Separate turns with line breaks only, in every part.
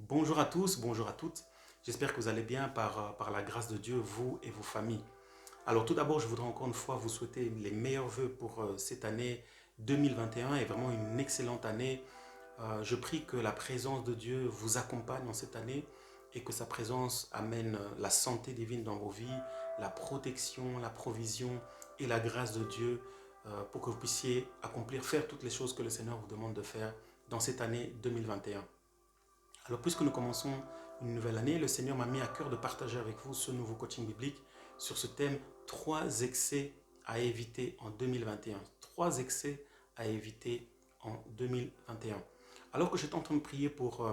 Bonjour à tous, bonjour à toutes. J'espère que vous allez bien par la grâce de Dieu, vous et vos familles. Alors tout d'abord, je voudrais encore une fois vous souhaiter les meilleurs vœux pour cette année 2021 et vraiment une excellente année. Je prie que la présence de Dieu vous accompagne en cette année et que sa présence amène la santé divine dans vos vies, la protection, la provision et la grâce de Dieu pour que vous puissiez accomplir, faire toutes les choses que le Seigneur vous demande de faire dans cette année 2021. Alors, puisque nous commençons une nouvelle année, le Seigneur m'a mis à cœur de partager avec vous ce nouveau coaching biblique sur ce thème: 3 excès à éviter en 2021. 3 excès à éviter en 2021. Alors que j'étais en train de prier pour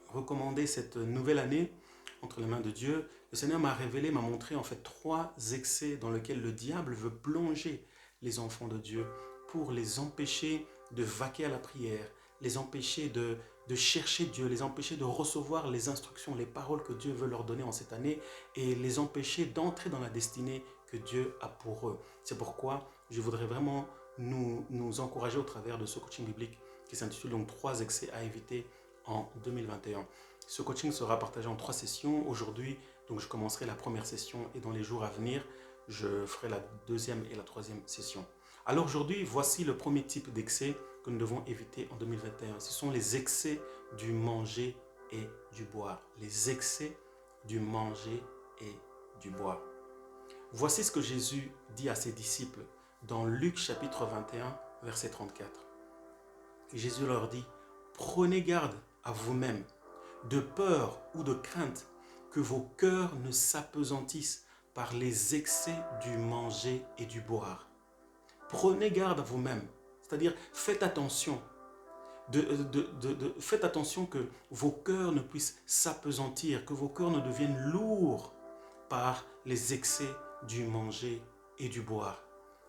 recommander cette nouvelle année entre les mains de Dieu, le Seigneur m'a révélé, m'a montré en fait 3 excès dans lesquels le diable veut plonger les enfants de Dieu pour les empêcher de vaquer à la prière, les empêcher de chercher Dieu, les empêcher de recevoir les instructions, les paroles que Dieu veut leur donner en cette année et les empêcher d'entrer dans la destinée que Dieu a pour eux. C'est pourquoi je voudrais vraiment nous encourager au travers de ce coaching biblique qui s'intitule donc 3 excès à éviter en 2021. Ce coaching sera partagé en 3 sessions. Aujourd'hui, donc je commencerai la première session et dans les jours à venir, je ferai la deuxième et la troisième session. Alors aujourd'hui, voici le premier type d'excès que nous devons éviter en 2021. Ce sont les excès du manger et du boire. Les excès du manger et du boire. Voici ce que Jésus dit à ses disciples dans Luc chapitre 21, verset 34. Jésus leur dit: prenez garde à vous-même, de peur ou de crainte que vos cœurs ne s'apesantissent par les excès du manger et du boire. Prenez garde à vous-même, c'est-à-dire faites attention. Faites attention que vos cœurs ne puissent s'apesantir, que vos cœurs ne deviennent lourds par les excès du manger et du boire.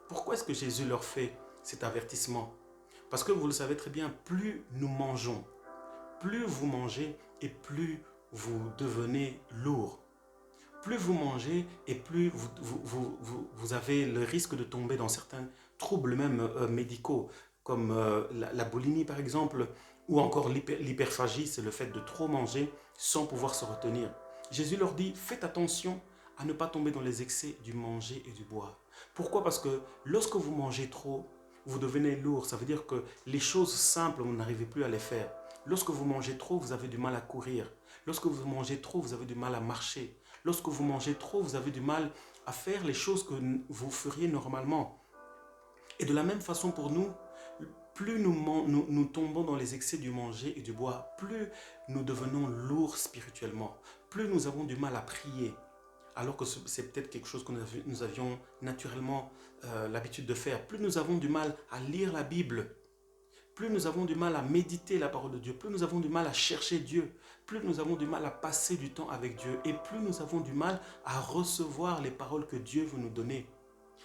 Pourquoi est-ce que Jésus leur fait cet avertissement? Parce que vous le savez très bien, plus nous mangeons, plus vous mangez et plus vous devenez lourd. Plus vous mangez et plus vous avez le risque de tomber dans certains troubles même médicaux, comme la boulimie par exemple, ou encore l'hyperphagie, c'est le fait de trop manger sans pouvoir se retenir. Jésus leur dit: faites attention à ne pas tomber dans les excès du manger et du boire. Pourquoi? Parce que lorsque vous mangez trop, vous devenez lourd. Ça veut dire que les choses simples, vous n'arrivez plus à les faire. Lorsque vous mangez trop, vous avez du mal à courir. Lorsque vous mangez trop, vous avez du mal à marcher. Lorsque vous mangez trop, vous avez du mal à faire les choses que vous feriez normalement. Et de la même façon pour nous, plus nous tombons dans les excès du manger et du boire, plus nous devenons lourds spirituellement, plus nous avons du mal à prier, alors que c'est peut-être quelque chose que nous avions naturellement l'habitude de faire. Plus nous avons du mal à lire la Bible, plus nous avons du mal à méditer la parole de Dieu, plus nous avons du mal à chercher Dieu, plus nous avons du mal à passer du temps avec Dieu et plus nous avons du mal à recevoir les paroles que Dieu veut nous donner.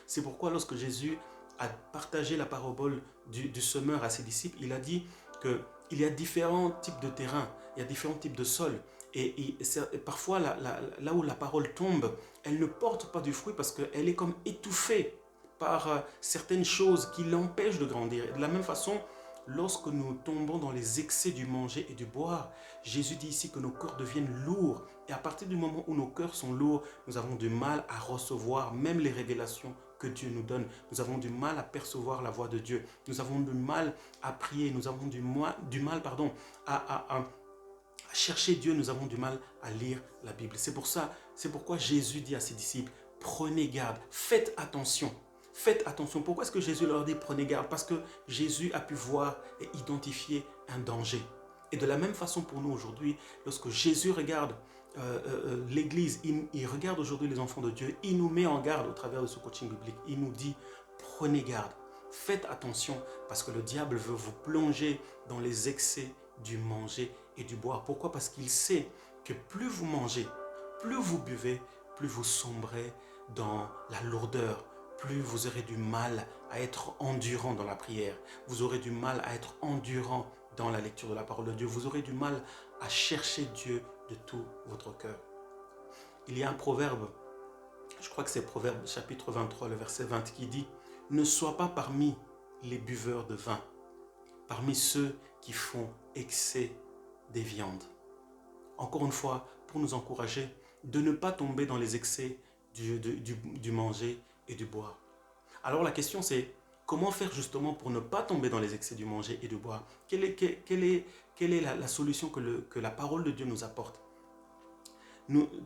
C'est pourquoi lorsque Jésus a partagé la parabole du semeur à ses disciples, il a dit qu'il y a différents types de terrains, il y a différents types de sols. Et parfois, là où la parole tombe, elle ne porte pas du fruit parce qu'elle est comme étouffée par certaines choses qui l'empêchent de grandir. Et de la même façon, lorsque nous tombons dans les excès du manger et du boire, Jésus dit ici que nos cœurs deviennent lourds. Et à partir du moment où nos cœurs sont lourds, nous avons du mal à recevoir même les révélations que Dieu nous donne. Nous avons du mal à percevoir la voix de Dieu. Nous avons du mal à prier. Nous avons du mal à chercher Dieu. Nous avons du mal à lire la Bible. C'est pourquoi Jésus dit à ses disciples: prenez garde, faites attention. Faites attention. Pourquoi est-ce que Jésus leur dit prenez garde? Parce que Jésus a pu voir et identifier un danger. Et de la même façon pour nous aujourd'hui, lorsque Jésus regarde l'Église, il regarde aujourd'hui les enfants de Dieu, il nous met en garde au travers de ce coaching biblique. Il nous dit: prenez garde, faites attention parce que le diable veut vous plonger dans les excès du manger et du boire. Pourquoi? Parce qu'il sait que plus vous mangez, plus vous buvez, plus vous sombrez dans la lourdeur, plus vous aurez du mal à être endurant dans la prière. Vous aurez du mal à être endurant dans la lecture de la parole de Dieu. Vous aurez du mal à chercher Dieu de tout votre cœur. Il y a un proverbe, je crois que c'est Proverbe chapitre 23, le verset 20, qui dit: ne sois pas parmi les buveurs de vin, parmi ceux qui font excès des viandes. encore une fois, pour nous encourager de ne pas tomber dans les excès du manger et du boire. Alors la question c'est, comment faire justement pour ne pas tomber dans les excès du manger et du boire? Quelle est la solution que la parole de Dieu nous apporte?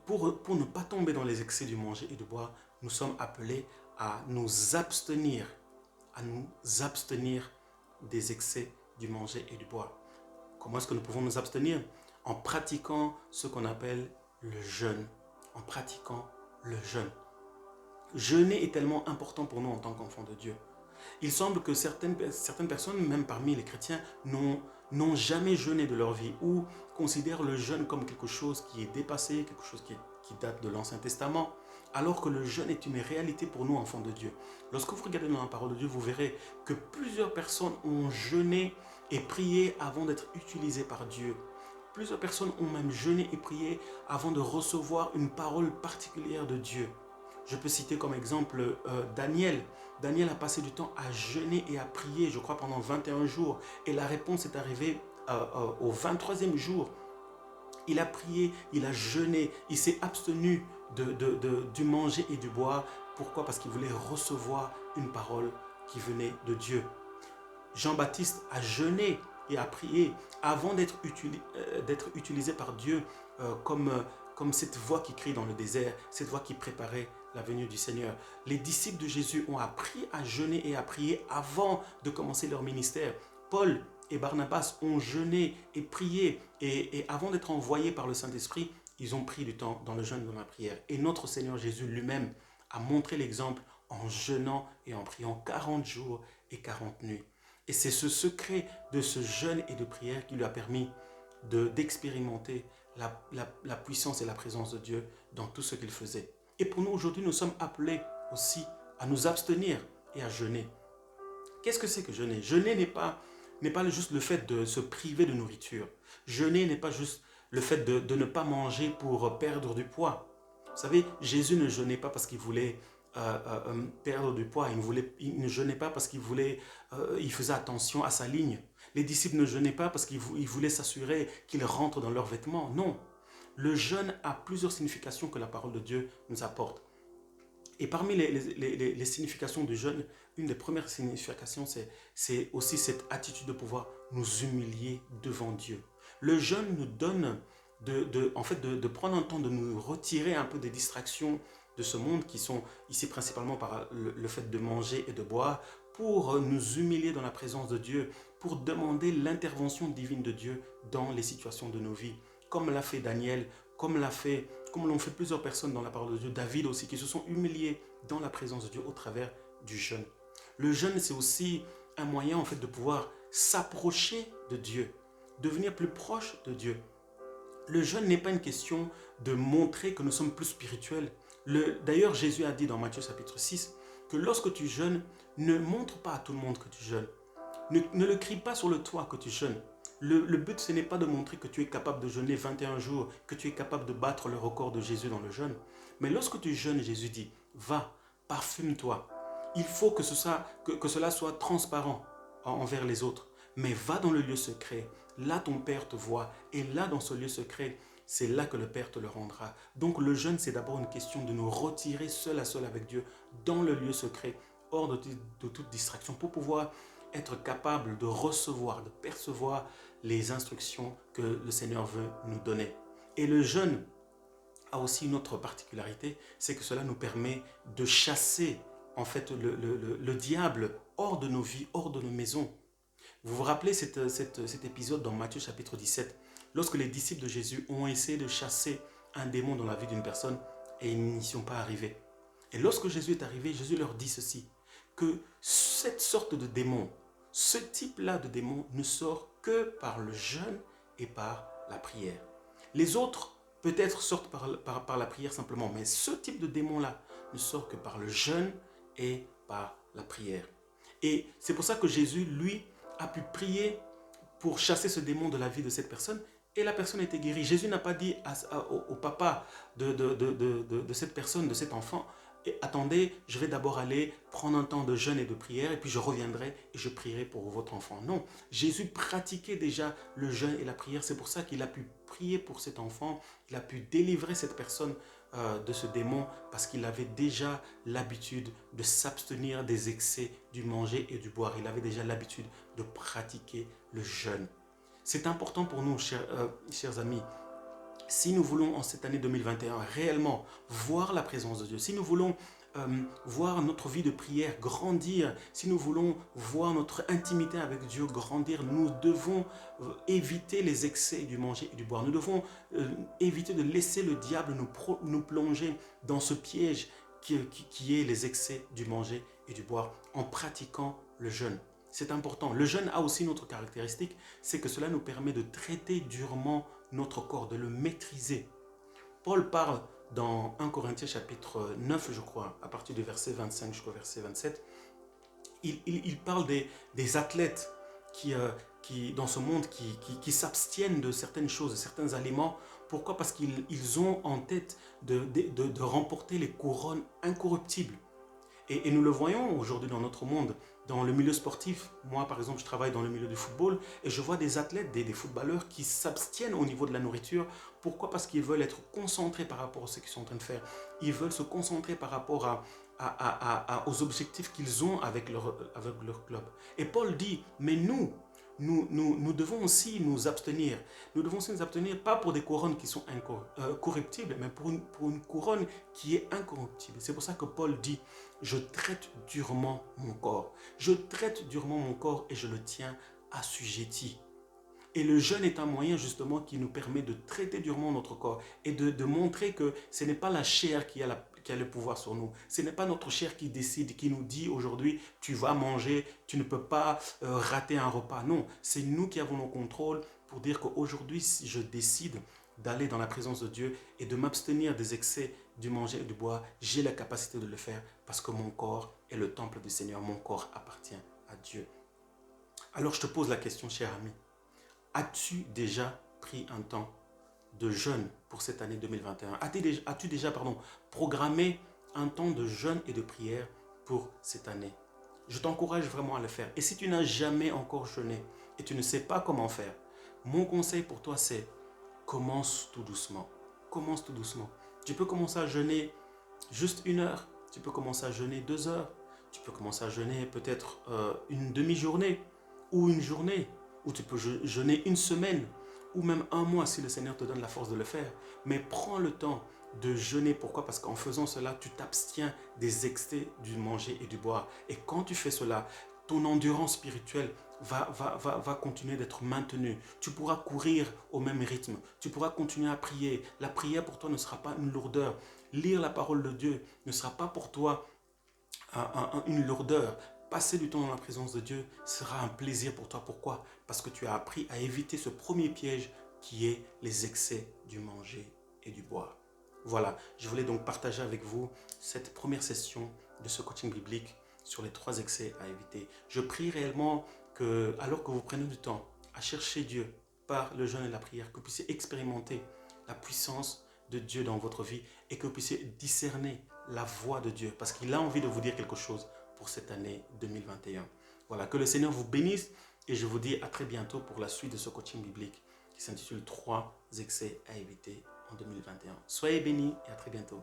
Pour ne pas tomber dans les excès du manger et du boire, nous sommes appelés à nous abstenir des excès du manger et du boire. Comment est-ce que nous pouvons nous abstenir? En pratiquant ce qu'on appelle le jeûne. En pratiquant le jeûne. Jeûner est tellement important pour nous en tant qu'enfants de Dieu. Il semble que certaines personnes, même parmi les chrétiens, n'ont jamais jeûné de leur vie ou considèrent le jeûne comme quelque chose qui est dépassé, quelque chose qui date de l'Ancien Testament, alors que le jeûne est une réalité pour nous, enfants de Dieu. Lorsque vous regardez dans la parole de Dieu, vous verrez que plusieurs personnes ont jeûné et prié avant d'être utilisées par Dieu. Plusieurs personnes ont même jeûné et prié avant de recevoir une parole particulière de Dieu. Je peux citer comme exemple Daniel. Daniel a passé du temps à jeûner et à prier, je crois, pendant 21 jours. Et la réponse est arrivée au 23e jour. Il a prié, il a jeûné, il s'est abstenu du manger et du boire. Pourquoi? Parce qu'il voulait recevoir une parole qui venait de Dieu. Jean-Baptiste a jeûné et a prié avant d'être utilisé par Dieu comme cette voix qui crie dans le désert, cette voix qui préparait la venue du Seigneur. Les disciples de Jésus ont appris à jeûner et à prier avant de commencer leur ministère. Paul et Barnabas ont jeûné et prié et avant d'être envoyés par le Saint-Esprit, ils ont pris du temps dans le jeûne et dans la prière. Et notre Seigneur Jésus lui-même a montré l'exemple en jeûnant et en priant 40 jours et 40 nuits. Et c'est ce secret de ce jeûne et de prière qui lui a permis d'expérimenter la puissance et la présence de Dieu dans tout ce qu'il faisait. Et pour nous aujourd'hui, nous sommes appelés aussi à nous abstenir et à jeûner. Qu'est-ce que c'est que jeûner? Jeûner n'est pas juste le fait de se priver de nourriture. Jeûner n'est pas juste le fait de ne pas manger pour perdre du poids. Vous savez, Jésus ne jeûnait pas parce qu'il voulait perdre du poids. Il ne jeûnait pas parce qu'il faisait attention à sa ligne. Les disciples ne jeûnaient pas parce qu'ils voulaient s'assurer qu'ils rentrent dans leurs vêtements. Non. Le jeûne a plusieurs significations que la parole de Dieu nous apporte. Et parmi les significations du jeûne, une des premières significations, c'est aussi cette attitude de pouvoir nous humilier devant Dieu. Le jeûne nous donne de prendre un temps de nous retirer un peu des distractions de ce monde qui sont ici principalement par le fait de manger et de boire, pour nous humilier dans la présence de Dieu, pour demander l'intervention divine de Dieu dans les situations de nos vies. Comme l'a fait Daniel, comme l'ont fait plusieurs personnes dans la parole de Dieu, David aussi, qui se sont humiliés dans la présence de Dieu au travers du jeûne. Le jeûne, c'est aussi un moyen en fait de pouvoir s'approcher de Dieu, devenir plus proche de Dieu. Le jeûne n'est pas une question de montrer que nous sommes plus spirituels. D'ailleurs, Jésus a dit dans Matthieu chapitre 6 que lorsque tu jeûnes, ne montre pas à tout le monde que tu jeûnes. Ne le crie pas sur le toit que tu jeûnes. Le but, ce n'est pas de montrer que tu es capable de jeûner 21 jours, que tu es capable de battre le record de Jésus dans le jeûne. Mais lorsque tu jeûnes, Jésus dit, va, parfume-toi. Il faut que cela soit transparent envers les autres. Mais va dans le lieu secret. Là, ton Père te voit. Et là, dans ce lieu secret, c'est là que le Père te le rendra. Donc le jeûne, c'est d'abord une question de nous retirer seul à seul avec Dieu dans le lieu secret, hors de toute distraction, pour pouvoir être capable de recevoir, de percevoir les instructions que le Seigneur veut nous donner. Et le jeûne a aussi une autre particularité, c'est que cela nous permet de chasser en fait le diable hors de nos vies, hors de nos maisons. Vous vous rappelez cet épisode dans Matthieu chapitre 17, lorsque les disciples de Jésus ont essayé de chasser un démon dans la vie d'une personne et ils n'y sont pas arrivés. Et lorsque Jésus est arrivé, Jésus leur dit ceci, que cette sorte de démon, ce type-là de démon ne sort que par le jeûne et par la prière. Les autres, peut-être, sortent par la prière simplement, mais ce type de démon-là ne sort que par le jeûne et par la prière. Et c'est pour ça que Jésus, lui, a pu prier pour chasser ce démon de la vie de cette personne et la personne était guérie. Jésus n'a pas dit au papa de cette personne, de cet enfant, attendez, je vais d'abord aller prendre un temps de jeûne et de prière et puis je reviendrai et je prierai pour votre enfant. Non, Jésus pratiquait déjà le jeûne et la prière. C'est pour ça qu'il a pu prier pour cet enfant, il a pu délivrer cette personne de ce démon parce qu'il avait déjà l'habitude de s'abstenir des excès du manger et du boire. Il avait déjà l'habitude de pratiquer le jeûne. C'est important pour nous, chers amis. Si nous voulons en cette année 2021 réellement voir la présence de Dieu, si nous voulons voir notre vie de prière grandir, si nous voulons voir notre intimité avec Dieu grandir, nous devons éviter les excès du manger et du boire. Nous devons éviter de laisser le diable nous plonger dans ce piège qui est les excès du manger et du boire en pratiquant le jeûne. C'est important. Le jeûne a aussi une autre caractéristique, c'est que cela nous permet de traiter durement notre corps, de le maîtriser. Paul parle dans 1 Corinthiens chapitre 9, je crois, à partir du verset 25 jusqu'au verset 27, il parle des athlètes qui dans ce monde, qui s'abstiennent de certaines choses, de certains aliments. Pourquoi? Parce qu'ils ont en tête de remporter les couronnes incorruptibles. Et nous le voyons aujourd'hui dans notre monde, dans le milieu sportif. Moi, par exemple, je travaille dans le milieu du football et je vois des athlètes, des footballeurs qui s'abstiennent au niveau de la nourriture. Pourquoi? Parce qu'ils veulent être concentrés par rapport à ce qu'ils sont en train de faire. Ils veulent se concentrer par rapport aux objectifs qu'ils ont avec leur club. Et Paul dit, mais nous devons aussi nous abstenir. Nous devons aussi nous abstenir, pas pour des couronnes qui sont corruptibles, mais pour une couronne qui est incorruptible. C'est pour ça que Paul dit, je traite durement mon corps. Je traite durement mon corps et je le tiens assujetti. Et le jeûne est un moyen justement qui nous permet de traiter durement notre corps et de montrer que ce n'est pas la chair qui a le pouvoir sur nous. Ce n'est pas notre chair qui décide, qui nous dit aujourd'hui tu vas manger, tu ne peux pas rater un repas. Non, c'est nous qui avons le contrôle pour dire qu'aujourd'hui si je décide d'aller dans la présence de Dieu et de m'abstenir des excès du manger et du boire, j'ai la capacité de le faire parce que mon corps est le temple du Seigneur, mon corps appartient à Dieu. Alors je te pose la question, cher ami. As-tu déjà pris un temps de jeûne pour cette année 2021? As-tu déjà programmé un temps de jeûne et de prière pour cette année? Je t'encourage vraiment à le faire. Et si tu n'as jamais encore jeûné et tu ne sais pas comment faire, mon conseil pour toi c'est commence tout doucement. Commence tout doucement. Tu peux commencer à jeûner juste 1 heure. Tu peux commencer à jeûner 2 heures. Tu peux commencer à jeûner peut-être une demi-journée ou une journée. Ou tu peux jeûner 1 semaine ou même 1 mois si le Seigneur te donne la force de le faire. Mais prends le temps de jeûner. Pourquoi? Parce qu'en faisant cela, tu t'abstiens des excès du manger et du boire. Et quand tu fais cela, ton endurance spirituelle va continuer d'être maintenue. Tu pourras courir au même rythme. Tu pourras continuer à prier. La prière pour toi ne sera pas une lourdeur. Lire la parole de Dieu ne sera pas pour toi une lourdeur. Passer du temps dans la présence de Dieu sera un plaisir pour toi. Pourquoi? Parce que tu as appris à éviter ce premier piège qui est les excès du manger et du boire. Voilà, je voulais donc partager avec vous cette première session de ce coaching biblique sur les 3 excès à éviter. Je prie réellement que, alors que vous prenez du temps à chercher Dieu par le jeûne et la prière, que vous puissiez expérimenter la puissance de Dieu dans votre vie et que vous puissiez discerner la voix de Dieu parce qu'il a envie de vous dire quelque chose pour cette année 2021. Voilà, que le Seigneur vous bénisse et je vous dis à très bientôt pour la suite de ce coaching biblique qui s'intitule 3 excès à éviter en 2021. Soyez bénis et à très bientôt.